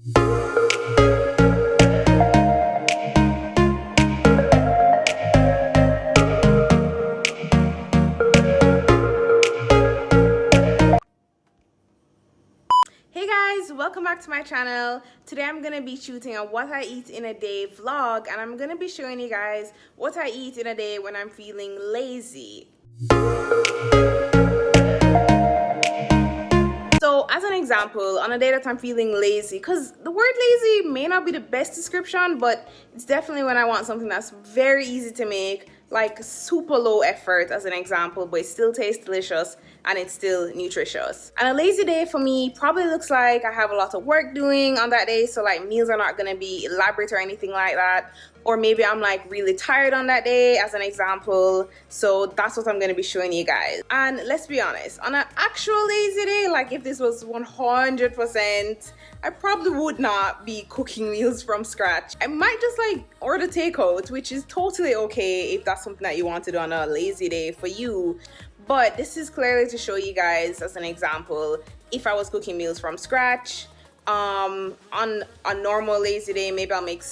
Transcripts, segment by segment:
Hey guys, welcome back to my channel. Today I'm gonna be shooting a what I eat in a day vlog, and I'm gonna be showing you guys what I eat in a day when I'm feeling lazy. So as an example, on a day that I'm feeling lazy, because the word lazy may not be the best description, but it's definitely when I want something that's very easy to make, like super low effort as an example, but it still tastes delicious and it's still nutritious. And a lazy day for me probably looks like I have a lot of work doing on that day, so like meals are not gonna be elaborate or anything like that. Or maybe I'm like really tired on that day as an example, so that's what I'm gonna be showing you guys. And let's be honest, on an actual lazy day, like if this was 100%, I probably would not be cooking meals from scratch. I might just like order takeout, which is totally okay if that's something that you want to do on a lazy day for you. But this is clearly to show you guys as an example, if I was cooking meals from scratch, on a normal lazy day, maybe I'll make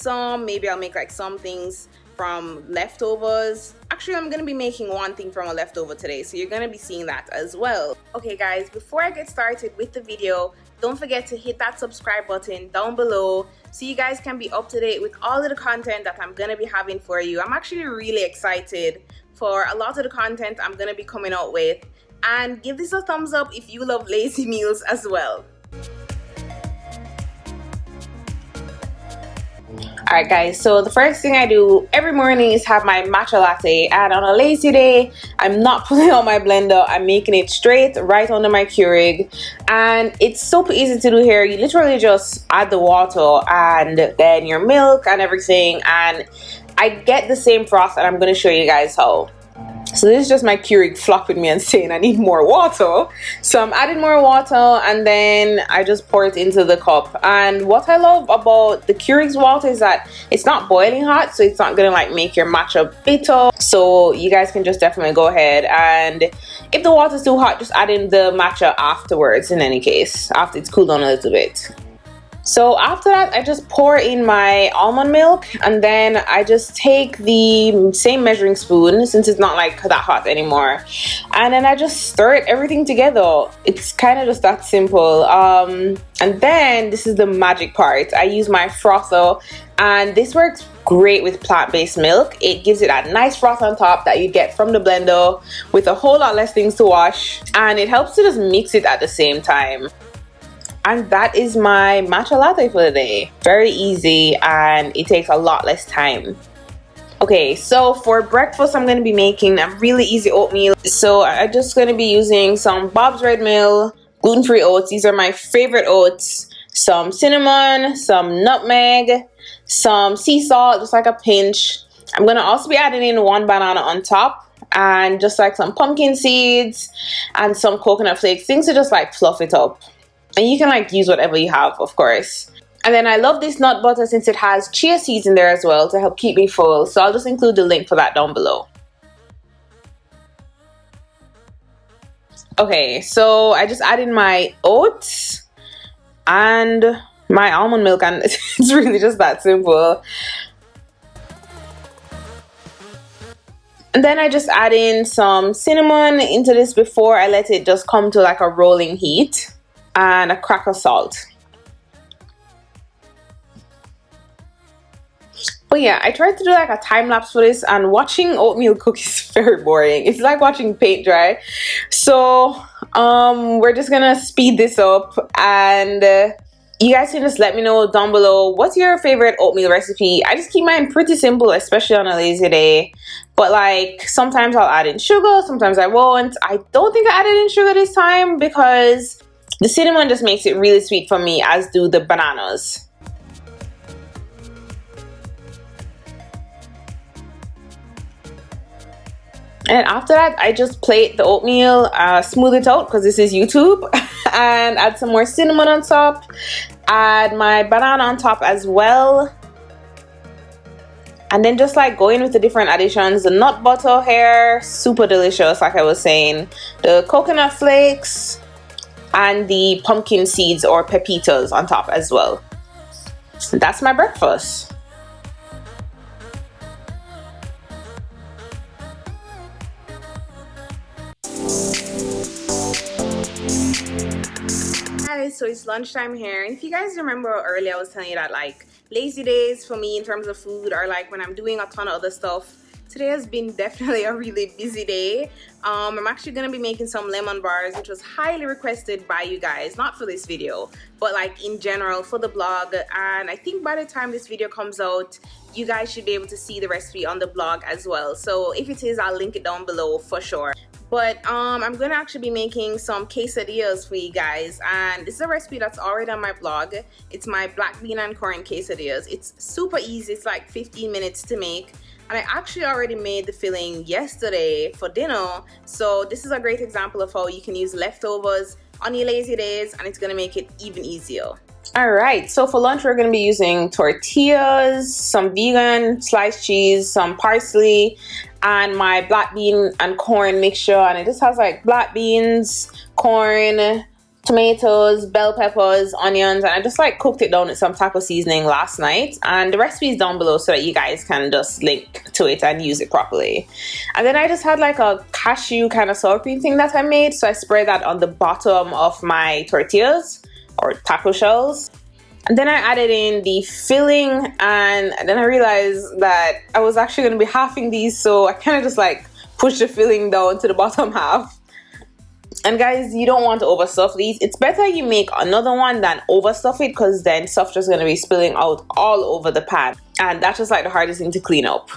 like some things from leftovers. Actually, I'm gonna be making one thing from a leftover today, so you're gonna be seeing that as well. Okay guys, before I get started with the video, don't forget to hit that subscribe button down below so you guys can be up to date with all of the content that I'm gonna be having for you. I'm actually really excited for a lot of the content I'm gonna be coming out with, and give this a thumbs up if you love lazy meals as well. Alright guys, so the first thing I do every morning is have my matcha latte, and on a lazy day I'm not putting on my blender, I'm making it straight right under my Keurig, and it's super easy to do here. You literally just add the water and then your milk and everything, and I get the same froth, and I'm going to show you guys how. So this is just my Keurig flopping me and saying I need more water. So I'm adding more water, and then I just pour it into the cup. And what I love about the Keurig's water is that it's not boiling hot, so it's not gonna like make your matcha bitter. So you guys can just definitely go ahead, and if the water's too hot, just add in the matcha afterwards, in any case, after it's cooled down a little bit. So after that, I just pour in my almond milk, and then I just take the same measuring spoon, since it's not like that hot anymore, and then I just stir everything together. It's kind of just that simple. And then this is the magic part. I use my frother, and this works great with plant-based milk. It gives it that nice froth on top that you get from the blender with a whole lot less things to wash, and it helps to just mix it at the same time. And that is my matcha latte for the day. Very easy, and it takes a lot less time. Okay, so for breakfast I'm going to be making a really easy oatmeal. So I'm just going to be using some Bob's Red Mill gluten-free oats. These are my favorite oats. Some cinnamon, some nutmeg, some sea salt, just like a pinch. I'm going to also be adding in one banana on top, and just like some pumpkin seeds and some coconut flakes, things to just like fluff it up. And you can like use whatever you have, of course. And then I love this nut butter since it has chia seeds in there as well to help keep me full. So I'll just include the link for that down below. Okay, so I just add in my oats and my almond milk, and it's really just that simple. And then I just add in some cinnamon into this before I let it just come to like a rolling heat, and a crack of salt. But yeah, I tried to do like a time lapse for this, and watching oatmeal cook is very boring. It's like watching paint dry. So we're just gonna speed this up, and you guys can just let me know down below what's your favorite oatmeal recipe. I just keep mine pretty simple, especially on a lazy day. But like sometimes I'll add in sugar, sometimes I won't. I don't think I added in sugar this time because the cinnamon just makes it really sweet for me, as do the bananas. And after that, I just plate the oatmeal, smooth it out because this is YouTube, and add some more cinnamon on top. Add my banana on top as well. And then just like go in with the different additions. The nut butter here, super delicious, like I was saying. The coconut flakes and the pumpkin seeds or pepitas on top as well. That's my breakfast. Guys, so it's lunchtime here, and if you guys remember earlier I was telling you that like lazy days for me in terms of food are like when I'm doing a ton of other stuff. Today has been definitely a really busy day. I'm actually gonna be making some lemon bars, which was highly requested by you guys, not for this video but like in general for the blog, and I think by the time this video comes out you guys should be able to see the recipe on the blog as well. So if it is, I'll link it down below for sure. But I'm gonna actually be making some quesadillas for you guys, and this is a recipe that's already on my blog. It's my black bean and corn quesadillas. It's super easy. It's like 15 minutes to make, and I actually already made the filling yesterday for dinner. So this is a great example of how you can use leftovers on your lazy days, and it's gonna make it even easier. Alright, so for lunch we're going to be using tortillas, some vegan sliced cheese, some parsley, and my black bean and corn mixture. And it just has like black beans, corn, tomatoes, bell peppers, onions, and I just like cooked it down with some taco seasoning last night. And the recipe is down below so that you guys can just link to it and use it properly. And then I just had like a cashew kind of sour cream thing that I made, so I spread that on the bottom of my tortillas or taco shells, and then I added in the filling, and then I realized that I was actually going to be halving these, so I kind of just like pushed the filling down to the bottom half. And guys, you don't want to overstuff these. It's better you make another one than overstuff it, because then stuff just going to be spilling out all over the pan, and that's just like the hardest thing to clean up.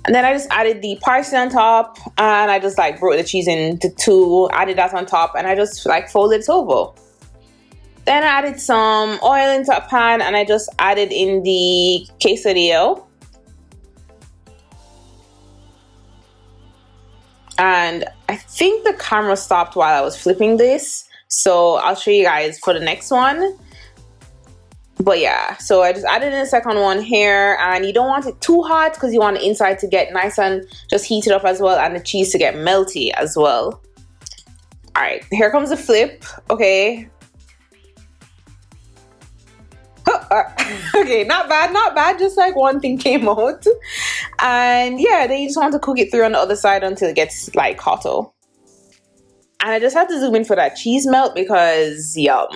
And then I just added the parsley on top, and I just like broke the cheese into two, added that on top, and I just like folded it over. Then I added some oil into a pan, and I just added in the quesadilla. And I think the camera stopped while I was flipping this, so I'll show you guys for the next one. But yeah, so I just added in the second one here, and you don't want it too hot because you want the inside to get nice and just heated up as well, and the cheese to get melty as well. Alright, here comes the flip. Okay. Okay, not bad, just like one thing came out. And yeah, then you just want to cook it through on the other side until it gets like hotter. And I just had to zoom in for that cheese melt because yum.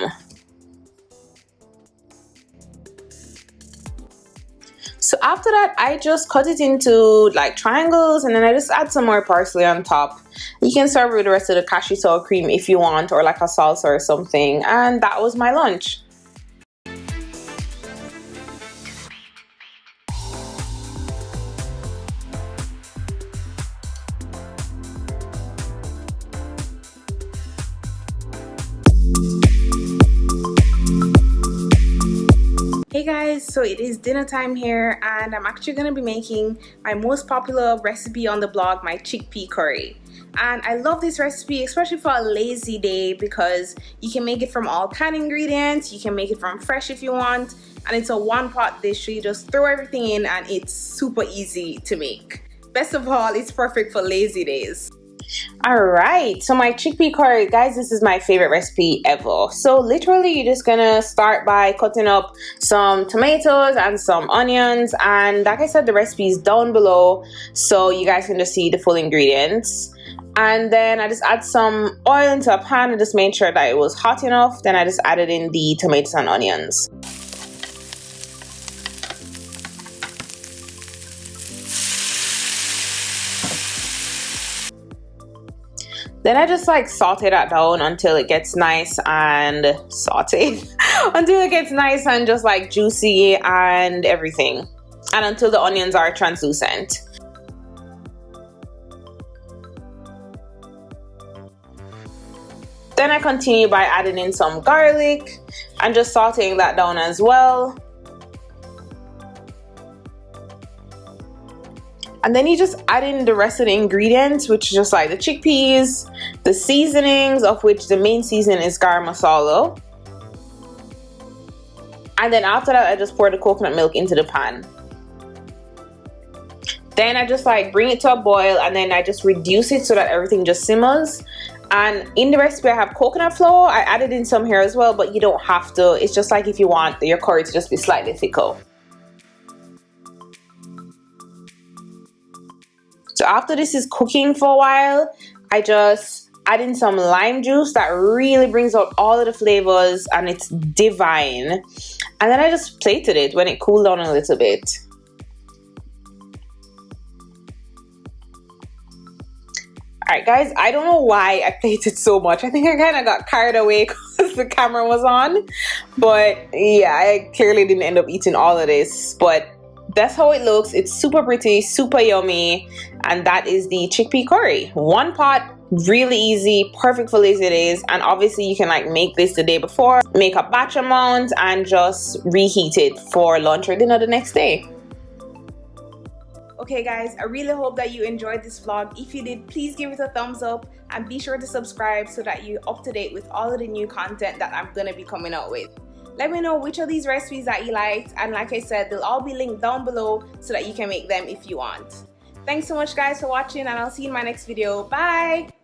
So after that, I just cut it into like triangles, and then I just add some more parsley on top. You can serve it with the rest of the cashew sour cream if you want, or like a salsa or something. And that was my lunch. Hey guys, so it is dinner time here, and I'm actually going to be making my most popular recipe on the blog, my chickpea curry. And I love this recipe, especially for a lazy day, because you can make it from all canned ingredients, you can make it from fresh if you want, and it's a one-pot dish, so you just throw everything in and it's super easy to make. Best of all, it's perfect for lazy days. Alright, so my chickpea curry, guys, this is my favorite recipe ever. So literally you're just gonna start by cutting up some tomatoes and some onions, and like I said, the recipe is down below so you guys can just see the full ingredients. And then I just add some oil into a pan and just made sure that it was hot enough. Then I just added in the tomatoes and onions. Then I just like saute that down until it gets nice and until it gets nice and just like juicy and everything, and until the onions are translucent. Then I continue by adding in some garlic and just sauteing that down as well. And then you just add in the rest of the ingredients, which is just like the chickpeas, the seasonings, of which the main seasoning is garam masala. And then after that, I just pour the coconut milk into the pan. Then I just like bring it to a boil, and then I just reduce it so that everything just simmers. And in the recipe I have coconut flour. I added in some here as well, but you don't have to. It's just like if you want your curry to just be slightly thicker. So after this is cooking for a while, I just add in some lime juice that really brings out all of the flavors, and it's divine. And then I just plated it when it cooled down a little bit. Alright guys, I don't know why I plated so much. I think I kind of got carried away because the camera was on. But yeah, I clearly didn't end up eating all of this. But that's how it looks. It's super pretty, super yummy. And that is the chickpea curry. One pot, really easy, perfect for lazy days. And obviously you can like make this the day before, make a batch amount, and just reheat it for lunch or dinner the next day. Okay guys, I really hope that you enjoyed this vlog. If you did, please give it a thumbs up and be sure to subscribe so that you're up to date with all of the new content that I'm gonna be coming out with. Let me know which of these recipes that you liked, and like I said, they'll all be linked down below so that you can make them if you want. Thanks so much guys for watching, and I'll see you in my next video. Bye!